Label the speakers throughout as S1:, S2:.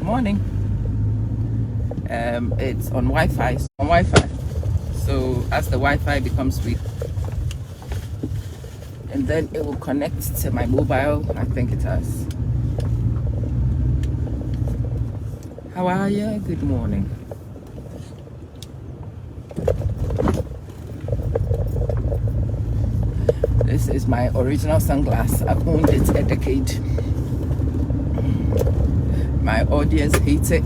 S1: morning. It's on Wi-Fi. So as the Wi-Fi becomes weak, and then it will connect to my mobile. I think it has. How are you? Good morning. This is my original sunglass. I've owned it a decade. My audience hates it,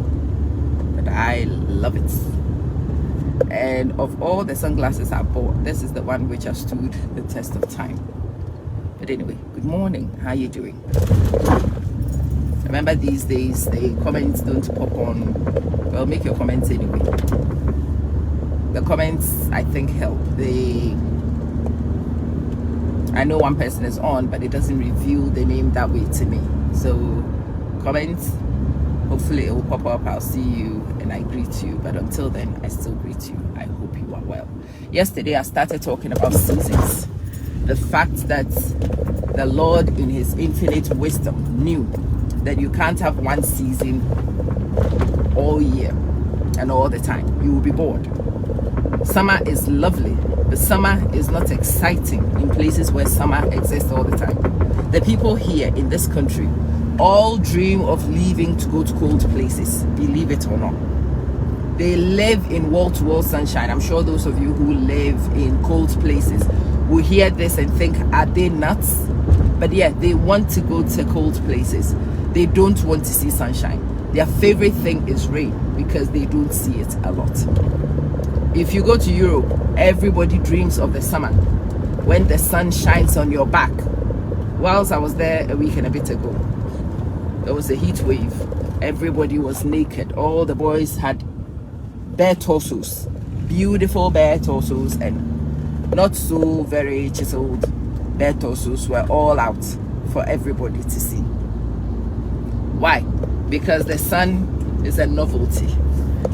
S1: but I love it. And of all the sunglasses I bought, this is the one which has stood the test of time. But anyway, good morning. How are you doing? Remember, these days the comments don't pop on. Well, make your comments anyway. The comments, I think, help. I know one person is on, but it doesn't reveal the name that way to me. So comments, hopefully it will pop up. I'll see you and I greet you. But until then, I still greet you. I hope you are well. Yesterday I started talking about seasons. The fact that the Lord in his infinite wisdom knew that you can't have one season all year and all the time. You will be bored. Summer is lovely, but summer is not exciting in places where summer exists all the time. The people here in this country all dream of leaving to go to cold places, believe it or not. They live in wall-to-wall sunshine. I'm sure those of you who live in cold places will hear this and think, are they nuts? But yeah, they want to go to cold places. They don't want to see sunshine. Their favorite thing is rain because they don't see it a lot. If you go to Europe, everybody dreams of the summer when the sun shines on your back. Whilst I was there a week and a bit ago, there was a heat wave. Everybody was naked. All the boys had bare torsos, beautiful bare torsos, and not so very chiseled bare torsos were all out for everybody to see. Why? Because the sun is a novelty.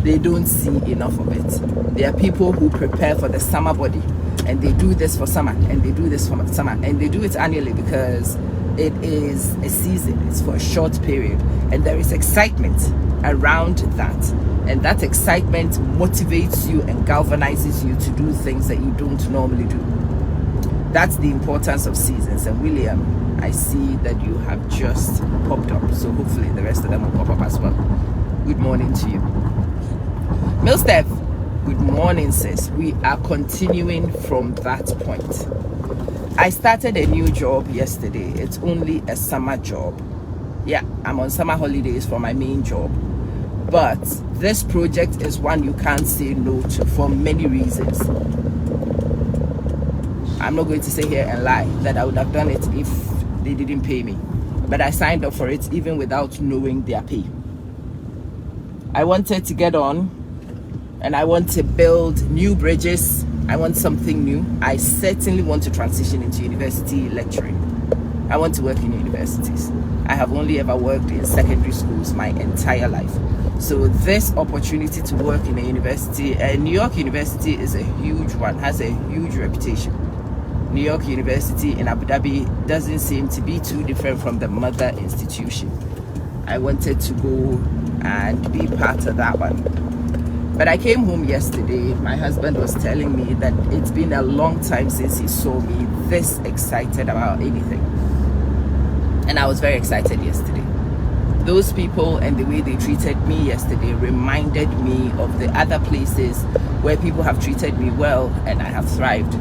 S1: They don't see enough of it. There are people who prepare for the summer body, and they do this for summer, and they do this for summer, and they do it annually because it is a season. It's for a short period, and there is excitement around that, and that excitement motivates you and galvanizes you to do things that you don't normally do. That's the importance of seasons. And William, I see that you have just popped up, so hopefully the rest of them will pop up as well. Good morning to you. Milsteph, good morning, sis. We are continuing from that point. I started a new job yesterday. It's only a summer job. Yeah, I'm on summer holidays for my main job. But this project is one you can't say no to for many reasons. I'm not going to sit here and lie that I would have done it if they didn't pay me. But I signed up for it even without knowing their pay. I wanted to get on, and I want to build new bridges. I want something new. I certainly want to transition into university lecturing. I want to work in universities. I have only ever worked in secondary schools my entire life. So this opportunity to work in a university, New York University is a huge one, has a huge reputation. New York University in Abu Dhabi doesn't seem to be too different from the mother institution. I wanted to go and be part of that one. But I came home yesterday. My husband was telling me that it's been a long time since he saw me this excited about anything. And I was very excited yesterday. Those people and the way they treated me yesterday reminded me of the other places where people have treated me well and I have thrived.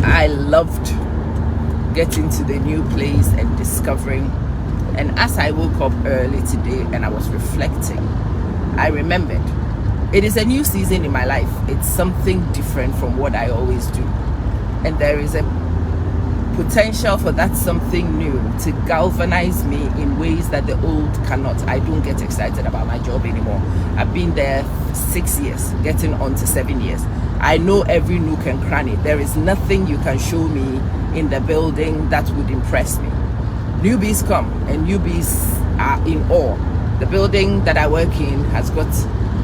S1: I loved getting to the new place and discovering. And as I woke up early today and I was reflecting, I remembered it is a new season in my life. It's something different from what I always do. And there is a potential for that something new to galvanize me in ways that the old cannot. I don't get excited about my job anymore. I've been there 6 years, getting on to 7 years. I know every nook and cranny. There is nothing you can show me in the building that would impress me. Newbies come and newbies are in awe. The building that I work in has got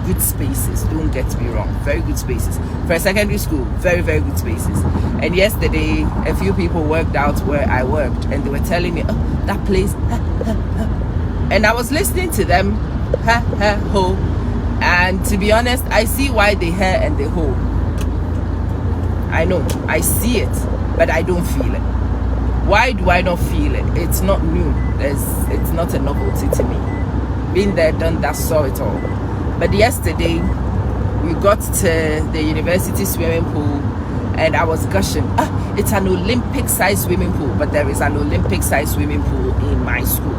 S1: good spaces, don't get me wrong, very good spaces. For a secondary school, very, very good spaces. And yesterday, a few people worked out where I worked, and they were telling me, oh, that place, and I was listening to them, ho. And to be honest, I see why they and they ho. I know, I see it, but I don't feel it. Why do I not feel it? It's not new. It's not a novelty to me. Been there, done that, saw it all. But yesterday, we got to the university swimming pool, and I was gushing. It's an Olympic-sized swimming pool, but there is an Olympic-sized swimming pool in my school.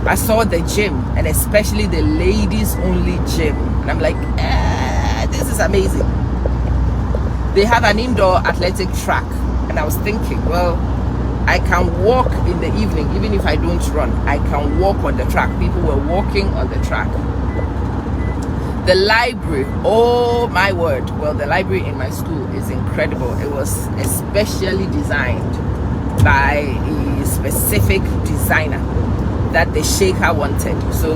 S1: I saw the gym, and especially the ladies-only gym, and I'm like, this is amazing. They have an indoor athletic track, and I was thinking, well, I can walk in the evening, even if I don't run. I can walk on the track. People were walking on the track. The library, oh my word. Well, the library in my school is incredible. It was especially designed by a specific designer that the Shaker wanted. So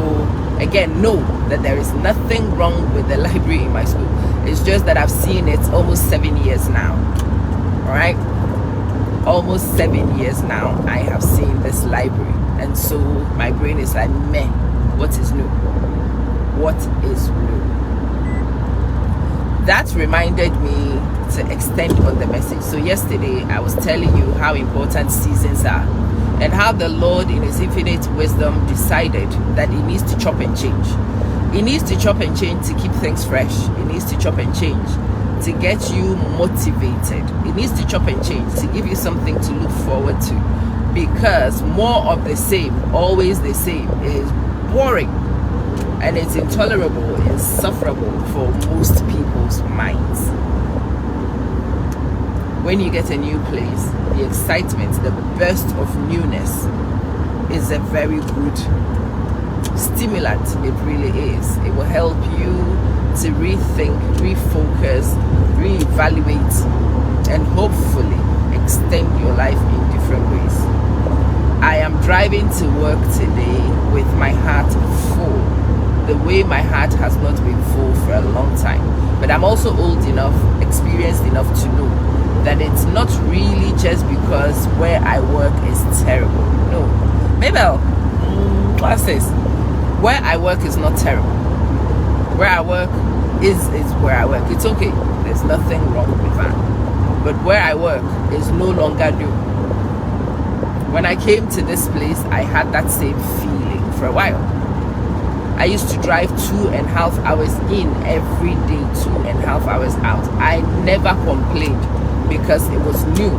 S1: again, know that there is nothing wrong with the library in my school. It's just that I've seen it almost 7 years now. All right, almost 7 years now I have seen this library, and so my brain is like, meh, what is new? What is new? That reminded me to extend on the message. So yesterday I was telling you how important seasons are, and how the Lord in his infinite wisdom decided that he needs to chop and change. He needs to chop and change to keep things fresh. He needs to chop and change to get you motivated. It needs to chop and change to give you something to look forward to, because more of the same, always the same, is boring, and it's intolerable, insufferable for most people's minds. When you get a new place, the excitement, the burst of newness is a very good stimulant. It really is. It will help you to rethink, refocus, reevaluate, and hopefully extend your life in different ways. I am driving to work today with my heart full, the way my heart has not been full for a long time. But I'm also old enough, experienced enough to know that it's not really just because where I work is terrible. No. Mabel, classes. Where I work is not terrible. Where I work is where I work. It's okay. There's nothing wrong with that. But where I work is no longer new. When I came to this place, I had that same feeling for a while. I used to drive 2.5 hours in every day, 2.5 hours out. I never complained because it was new.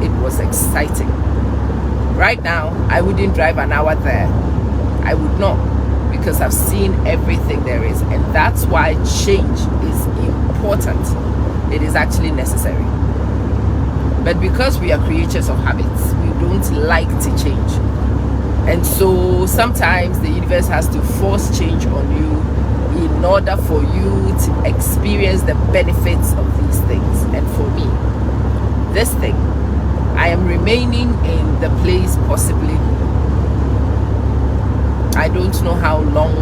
S1: It was exciting. Right now, I wouldn't drive an hour there. I would not, because I've seen everything there is, and that's why change is important. It is actually necessary. But because we are creatures of habits, we don't like to change. And so sometimes the universe has to force change on you in order for you to experience the benefits of these things. And for me, this thing, I am remaining in the place possibly. I don't know how long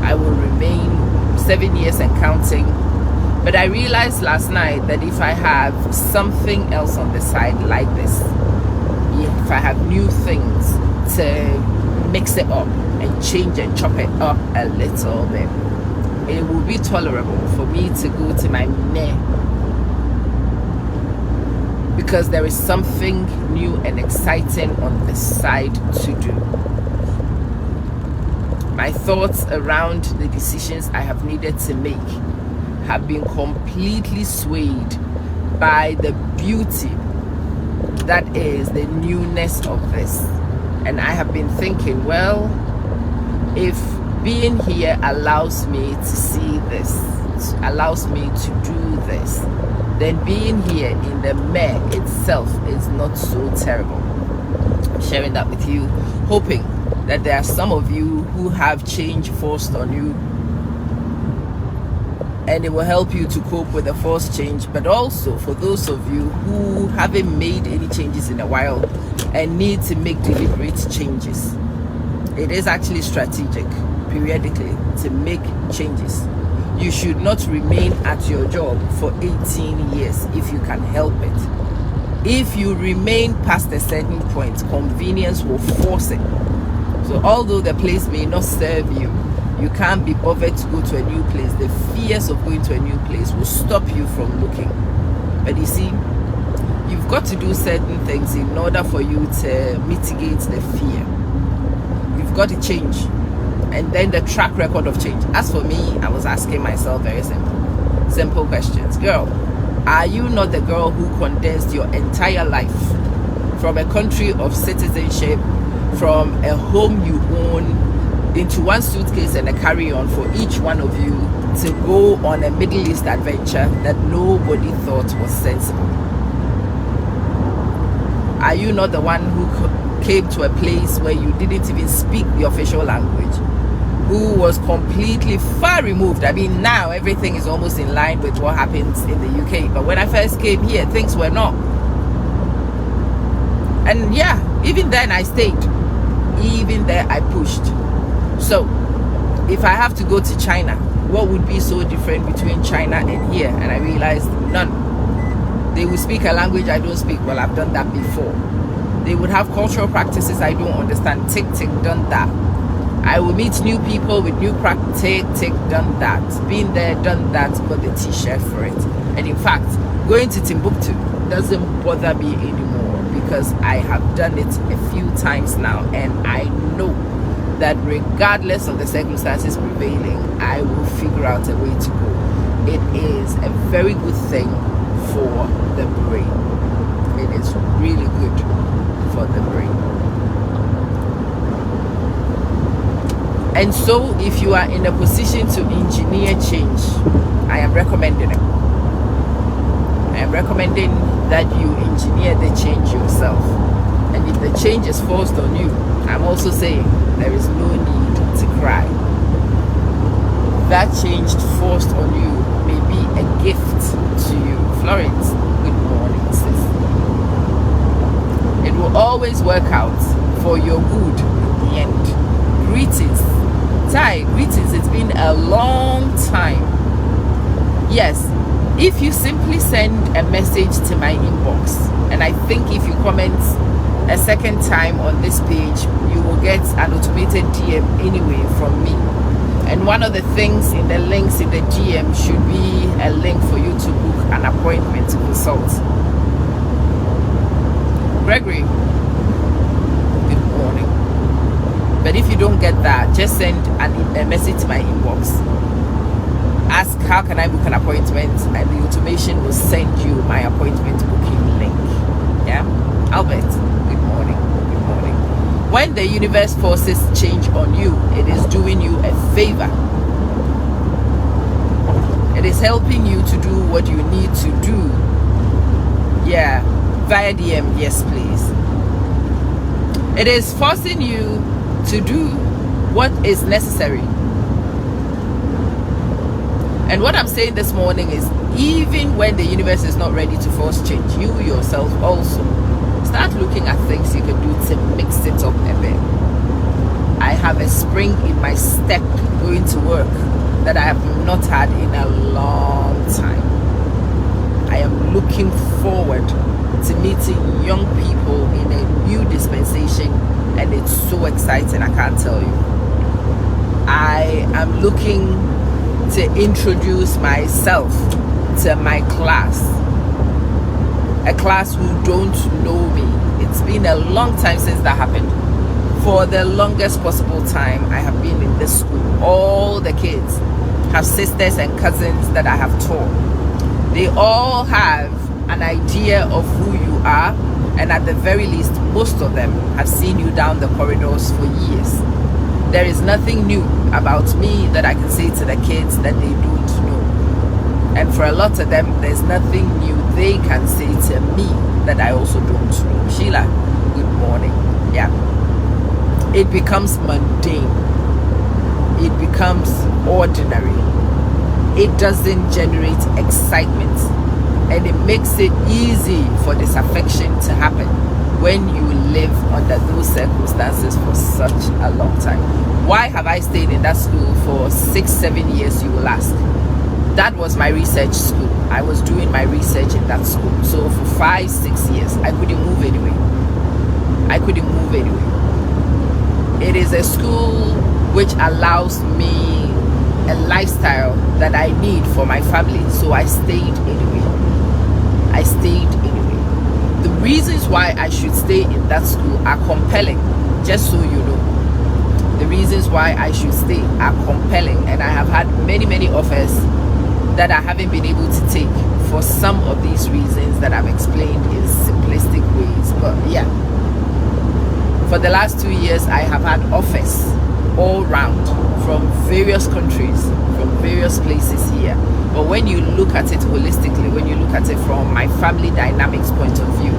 S1: I will remain, 7 years and counting. But I realized last night that if I have something else on the side like this, if I have new things to mix it up and change and chop it up a little bit, it will be tolerable for me to go to my meh, because there is something new and exciting on the side to do. My thoughts around the decisions I have needed to make have been completely swayed by the beauty that is the newness of this. And I have been thinking, well, if being here allows me to see this, allows me to do this, then being here in the meh itself is not so terrible. I'm sharing that with you, hoping that there are some of you who have change forced on you, and it will help you to cope with the forced change. But also for those of you who haven't made any changes in a while and need to make deliberate changes, it is actually strategic. periodically to make changes. You should not remain at your job for 18 years if you can help it. If you remain past a certain point, convenience will force it. So although the place may not serve you, you can't be bothered to go to a new place. The fears of going to a new place will stop you from looking. But you see, you've got to do certain things in order for you to mitigate the fear. You've got to change. And then the track record of change. As for me, I was asking myself very simple questions. Girl, are you not the girl who condensed your entire life from a country of citizenship, from a home you own, into one suitcase and a carry-on for each one of you to go on a Middle East adventure that nobody thought was sensible? Are you not the one who came to a place where you didn't even speak the official language, who was completely far removed? I mean, now everything is almost in line with what happens in the UK, but when I first came here, things were not. And yeah, even then I stayed. Even there I pushed. So if I have to go to China, what would be so different between China and here? And I realized none. They would speak a language I don't speak. Well, I've done that before. They would have cultural practices I don't understand. Tick, tick, done that. I will meet new people with new practice. Tick, tick, done that. Been there, done that, got the t-shirt for it. And in fact, going to Timbuktu doesn't bother me anymore because I have done it a few times now, and I know that regardless of the circumstances prevailing, I will figure out a way to go. It is a very good thing for the brain. It is really good for the brain. And so if you are in a position to engineer change, I am recommending it. I am recommending that you engineer the change yourself. And if the change is forced on you, I'm also saying there is no need to cry. That change forced on you may be a gift to you. Florence, good morning, sis. It will always work out for your good in the end. Greetings. Tai, greetings. It's been a long time. Yes, if you simply send a message to my inbox, and I think if you comment a second time on this page, you will get an automated DM anyway from me. And one of the things in the links in the DM should be a link for you to book an appointment to consult. Gregory, good morning. But if you don't get that, just send a message to my inbox. Ask how can I book an appointment, and the automation will send you my appointment booking link. Yeah, Albert, good morning. Good morning. When the universe forces change on you, it is doing you a favor. It is helping you to do what you need to do. Yeah, via DM, yes please. It is forcing you to do what is necessary. And what I'm saying this morning is, even when the universe is not ready to force change, you yourself also start looking at things you can do to mix it up a bit. I have a spring in my step going to work that I have not had in a long time. I am looking forward to meeting young people in a new dispensation, and it's so exciting, I can't tell you. I am looking to introduce myself to my class, a class who don't know me. It's been a long time since that happened. For the longest possible time, I have been in this school. All the kids have sisters and cousins that I have taught. They all have an idea of who you are, and at the very least, most of them have seen you down the corridors for years. There is nothing new about me that I can say to the kids that they don't know. And for a lot of them, there's nothing new they can say to me that I also don't know. Sheila, good morning. Yeah. It becomes mundane. It becomes ordinary. It doesn't generate excitement. And it makes it easy for disaffection to happen when you live under those circumstances for such a long time. Why have I stayed in that school for 6-7 years, you will ask? That was my research school. I was doing my research in that school. So for 5-6 years, I couldn't move anyway. It is a school which allows me a lifestyle that I need for my family. So I stayed anyway. The reasons why I should stay in that school are compelling, just so you know. The reasons why I should stay are compelling, and I have had many offers that I haven't been able to take for some of these reasons that I've explained in simplistic ways. But yeah, for the last 2 years, I have had offers all round from various countries, from various places here. But when you look at it holistically, when you look at it from my family dynamics point of view,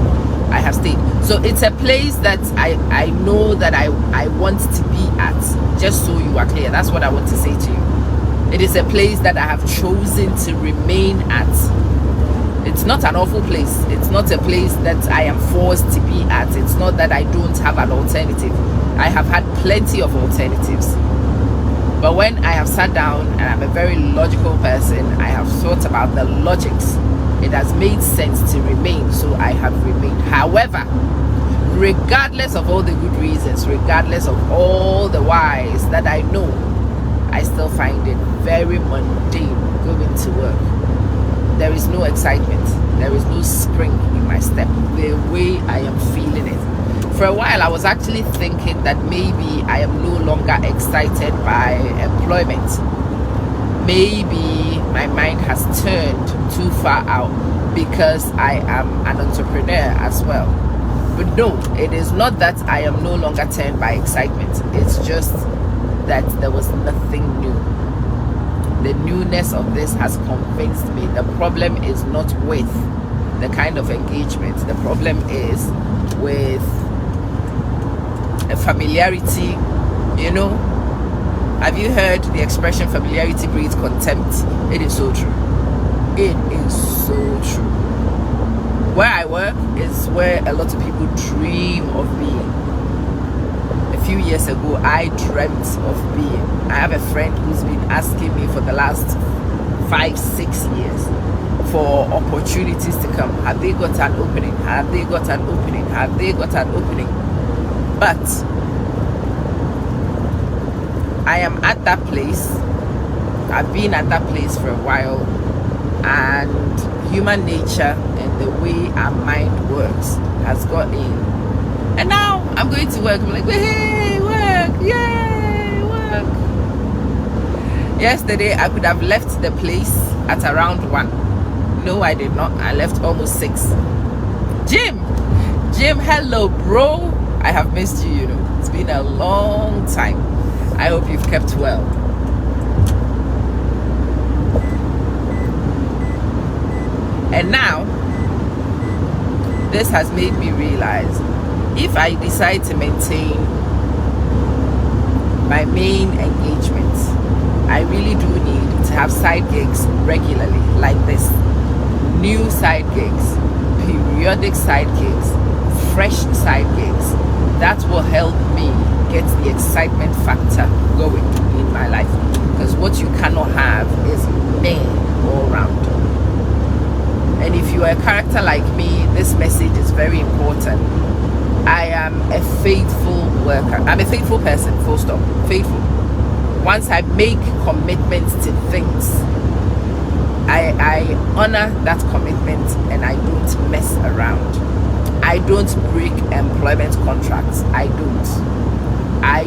S1: I have stayed. So it's a place that I know that I want to be at, just so you are clear. That's what I want to say to you. It is a place that I have chosen to remain at. It's not an awful place. It's not a place that I am forced to be at. It's not that I don't have an alternative. I have had plenty of alternatives. But when I have sat down, and I'm a very logical person, I have thought about the logics. It has made sense to remain, so I have remained. However, regardless of all the good reasons, regardless of all the whys that I know, I still find it very mundane going to work. There is no excitement. There is no spring in my step, the way I am feeling it. For a while, I was actually thinking that maybe I am no longer excited by employment. Maybe my mind has turned too far out because I am an entrepreneur as well. But no, it is not that I am no longer turned by excitement. It's just that there was nothing new. The newness of this has convinced me. The problem is not with the kind of engagement. The problem is with a familiarity, you know. Have you heard the expression familiarity breeds contempt? It is so true. It is so true. Where I work is where a lot of people dream of being. A few years ago, I dreamt of being. I have a friend who's been asking me for the last 5-6 years for opportunities to come. Have they got an opening? Have they got an opening? Have they got an opening? But I am at that place. I've been at that place for a while, and human nature and the way our mind works has got in. And now I'm going to work. I'm like, hey, work, yay, work. Yesterday, I could have left the place at around 1. No, I did not. I left almost 6. Jim, hello, bro. I have missed you, you know. It's been a long time. I hope you've kept well. And now, this has made me realize, if I decide to maintain my main engagement, I really do need to have side gigs regularly, like this. New side gigs, periodic side gigs, fresh side gigs. That will help me get the excitement factor going in my life. Because what you cannot have is men all around. And if you are a character like me, this message is very important. I am a faithful worker. I'm a faithful person, full stop. Faithful. Once I make commitments to things, I honor that commitment and I don't mess around. I don't break employment contracts. I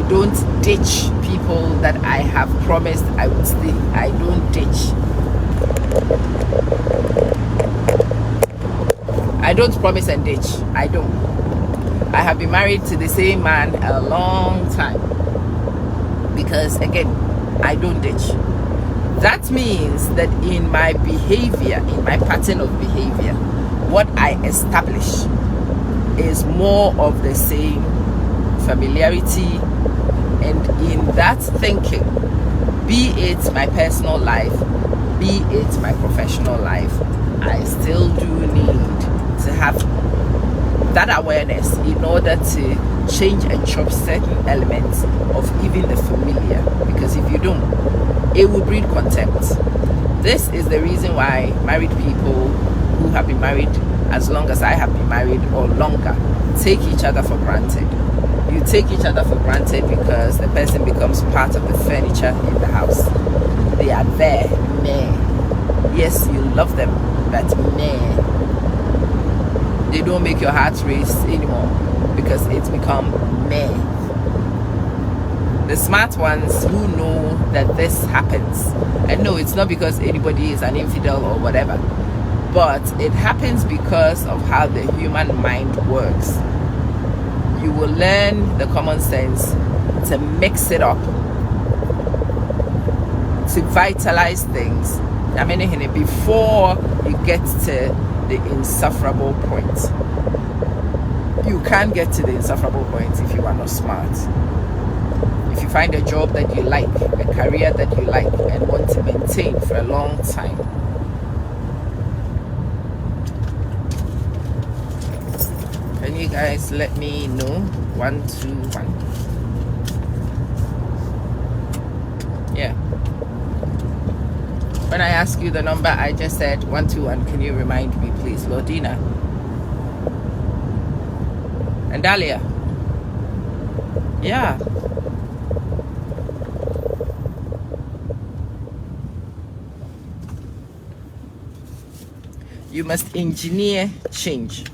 S1: don't ditch people that I have promised I would stay. I don't ditch. I don't promise and ditch. I don't. I have been married to the same man a long time because, again, I don't ditch. That means that in my behavior, in my pattern of behavior, what I establish is more of the same familiarity, and in that thinking, be it my personal life, be it my professional life, I still do need to have that awareness in order to change and chop certain elements of even the familiar, because if you don't, it will breed contempt. This is the reason why married people who have been married as long as I have been married or longer take each other for granted. You take each other for granted because the person becomes part of the furniture in the house. They are there, meh. Yes, you love them, but meh. They don't make your heart race anymore because it's become meh. The smart ones who know that this happens, and no, it's not because anybody is an infidel or whatever, but it happens because of how the human mind works. You will learn the common sense to mix it up, to vitalize things. I mean, before you get to the insufferable point. You can't get to the insufferable point if you are not smart. If you find a job that you like, a career that you like, and want to maintain for a long time, can you guys let me know? 1, 2, 1. Yeah. When I ask you the number, I just said 121. Can you remind me, please, Lordina and Dahlia? Yeah. You must engineer change.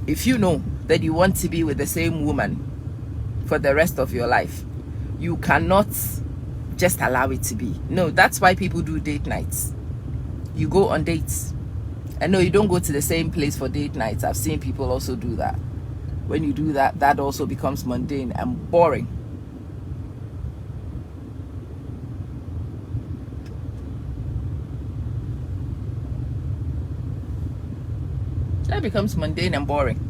S1: If you know that you want to be with the same woman for the rest of your life, you cannot just allow it to be. No, that's why people do date nights. You go on dates. And no, you don't go to the same place for date nights. I've seen people also do that. When you do that, that also becomes mundane and boring. That becomes mundane and boring.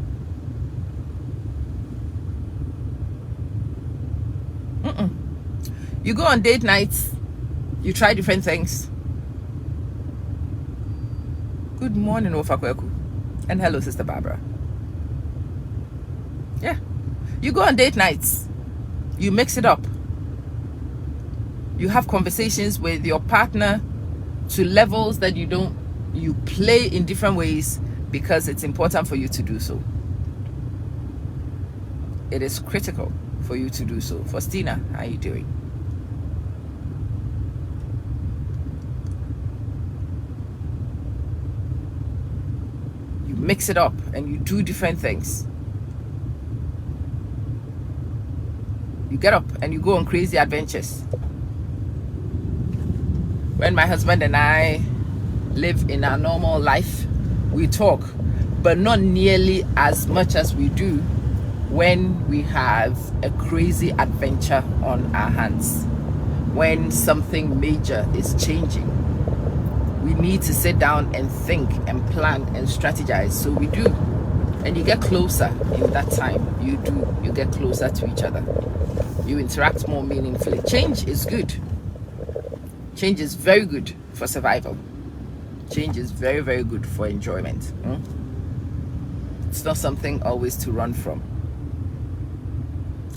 S1: You go on date nights, you try different things. Good morning, Ofakweku. And hello, Sister Barbara. Yeah. You go on date nights, you mix it up. You have conversations with your partner to levels that you play in different ways because it's important for you to do so. It is critical for you to do so. Faustina, how are you doing? You mix it up and you do different things. You get up and you go on crazy adventures. When my husband and I live in our normal life, we talk, but not nearly as much as we do when we have a crazy adventure on our hands. When something major is changing, we need to sit down and think and plan and strategize. So we do. And you get closer in that time. You get closer to each other. You interact more meaningfully. Change is good. Change is very good for survival. Change is very, very good for enjoyment. It's not something always to run from.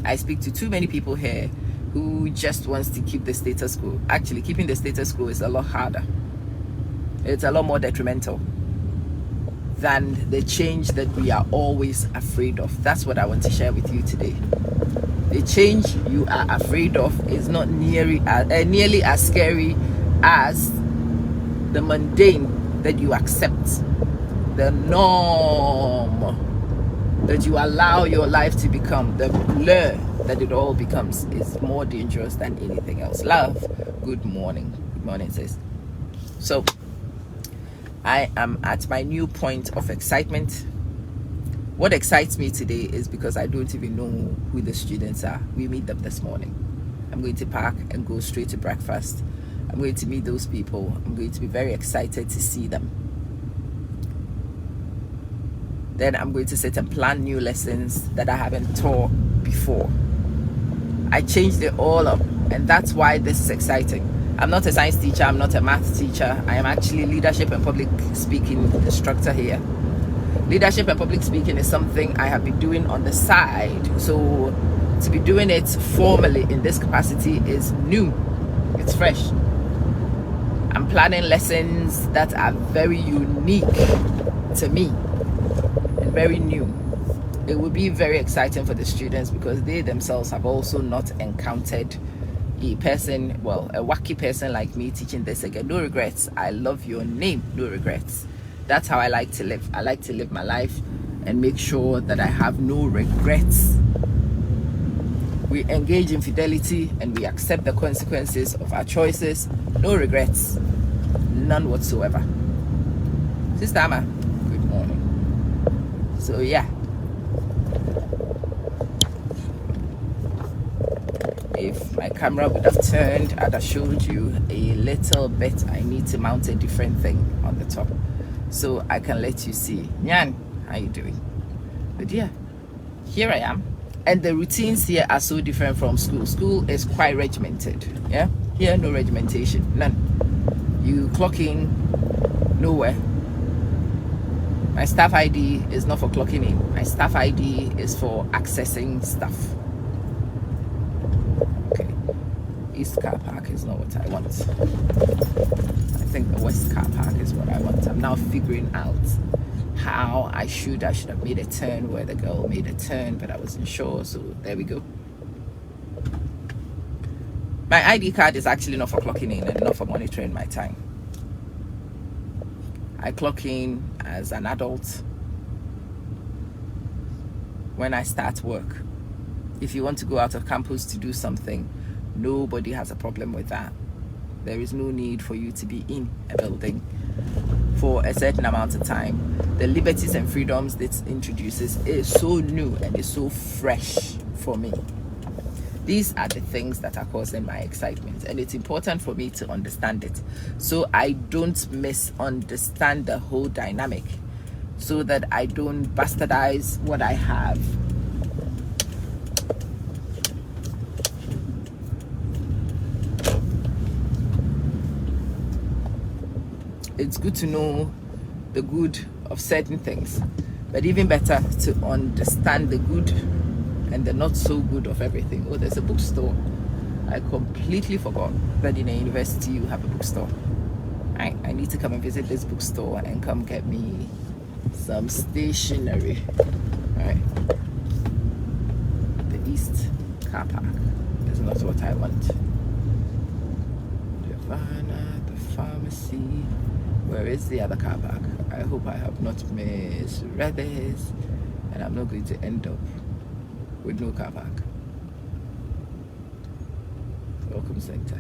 S1: I speak to too many people here who just wants to keep the status quo. Actually, keeping the status quo is a lot harder. It's a lot more detrimental than the change that we are always afraid of. That's what I want to share with you today. The change you are afraid of is not nearly as scary as the mundane that you accept, the norm that you allow your life to become, the blur that it all becomes, is more dangerous than anything else. Love, good morning. Good morning, sis. So, I am at my new point of excitement. What excites me today is because I don't even know who the students are. We meet them this morning. I'm going to park and go straight to breakfast. I'm going to meet those people. I'm going to be very excited to see them. Then I'm going to sit and plan new lessons that I haven't taught before. I changed it all up, and that's why this is exciting. I'm not a science teacher, I'm not a math teacher. I am actually leadership and public speaking instructor here. Leadership and public speaking is something I have been doing on the side. So to be doing it formally in this capacity is new. It's fresh. I'm planning lessons that are very unique to me and very new. It will be very exciting for the students because they themselves have also not encountered a person, well, a wacky person like me teaching this again. No regrets. I love your name. No regrets. That's how I like to live. I like to live my life and make sure that I have no regrets. We engage in fidelity and we accept the consequences of our choices. No regrets. None whatsoever. Sister Amma, good morning. So yeah. If my camera would have turned, I'd have showed you a little bit. I need to mount a different thing on the top so I can let you see. Nyan, how you doing? But yeah, here I am. And the routines here are so different from school. School is quite regimented. Yeah, here no regimentation, none. You clock in nowhere. My staff ID is not for clocking in. My staff ID is for accessing stuff. Okay, East Car Park is not what I want. I think the West Car Park is what I want. I'm now figuring out how I should have made a turn where the girl made a turn, but I wasn't sure, so there we go. My ID card is actually not for clocking in and not for monitoring my time. I clock in as an adult when I start work. If you want to go out of campus to do something, nobody has a problem with that. There is no need for you to be in a building for a certain amount of time. The liberties and freedoms this introduces is so new and is so fresh for me. These are the things that are causing my excitement, and it's important for me to understand it so I don't misunderstand the whole dynamic, so that I don't bastardize what I have. It's good to know the good of certain things, but even better to understand the good and the not so good of everything. Oh, there's a bookstore. I completely forgot that in a university you have a bookstore. I need to come and visit this bookstore and come get me some stationery. All right. The East Car Park is not what I want. Giovanna, the pharmacy. Where is the other car park? I hope I have not misread this and I'm not going to end up with no car park. Welcome center.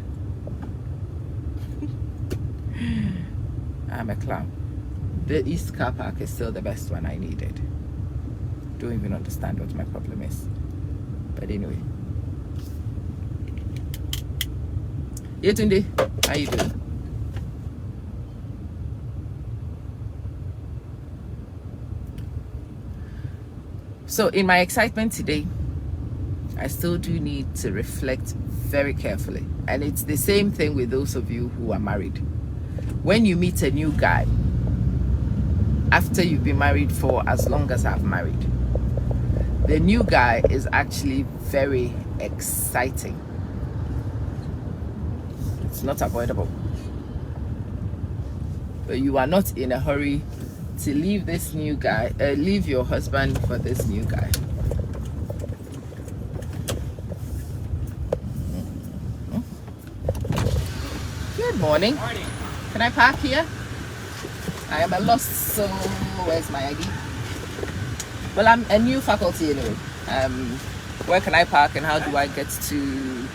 S1: I'm a clown. The East Car Park is still the best one I needed. Don't even understand what my problem is. But anyway. Yetunde, how you doing? So in my excitement today, I still do need to reflect very carefully. And it's the same thing with those of you who are married. When you meet a new guy, after you've been married for as long as I've married, the new guy is actually very exciting. It's not avoidable. But you are not in a hurry to leave this new guy, leave your husband for this new guy. Good morning.
S2: Morning.
S1: Can I park here? I am a lost soul. Where's my ID? Well, I'm a new faculty anyway. Where can I park and how do I get to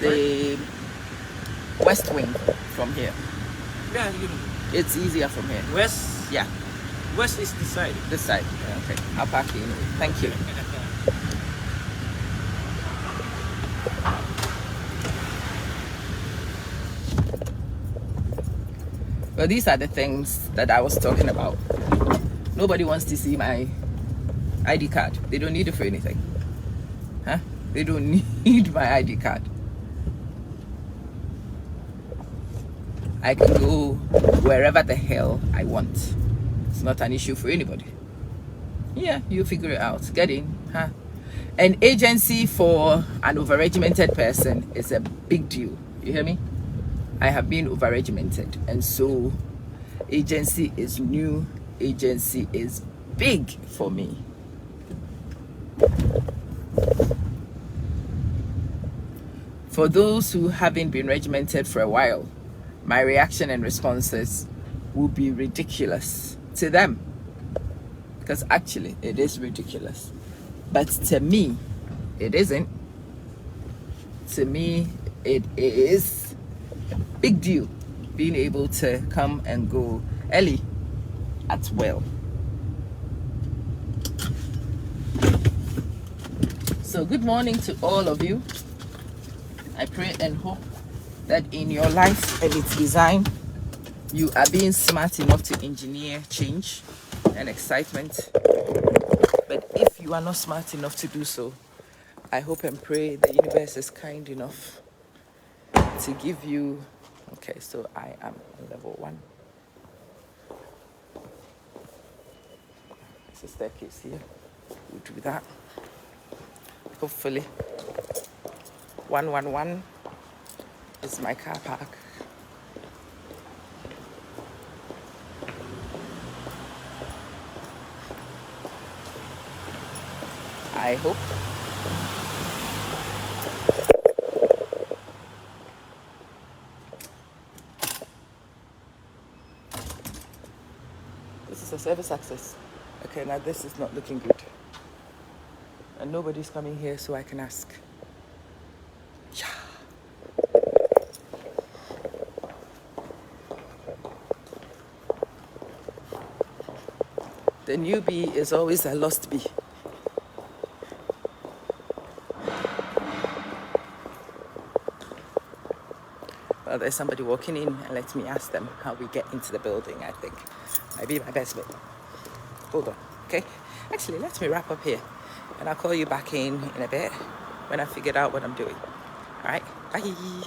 S1: the West Wing from here?
S2: Yeah,
S1: It's easier from here.
S2: west.
S1: Yeah,
S2: West is this side.
S1: this side. Okay, I'll park here anyway. Thank you. Well, these are the things that I was talking about. Nobody wants to see my ID card. They don't need it for anything. Huh? They don't need my ID card. I can go wherever the hell I want. It's not an issue for anybody. Yeah, you figure it out. Get in, huh? An agency for an overregimented person is a big deal. You hear me? I have been overregimented, and so agency is new. Agency is big for me. For those who haven't been regimented for a while, my reaction and responses will be ridiculous to them, because actually it is ridiculous, but to me it isn't. To me it is a big deal being able to come and go early at will. So good morning to all of you. I pray and hope that in your life and its design, you are being smart enough to engineer change and excitement. But if you are not smart enough to do so, I hope and pray the universe is kind enough to give you. Okay, so I am on level 1. There's a staircase here. We'll do that. Hopefully 111 is my car park. I hope. This is a service access. Okay, now this is not looking good. And nobody's coming here, so I can ask. Yeah. The newbie is always a lost bee. Well, there's somebody walking in, and let me ask them how we get into the building. I think might be my best bet. Hold on, okay? Actually, let me wrap up here, and I'll call you back in a bit when I figured out what I'm doing. All right, bye.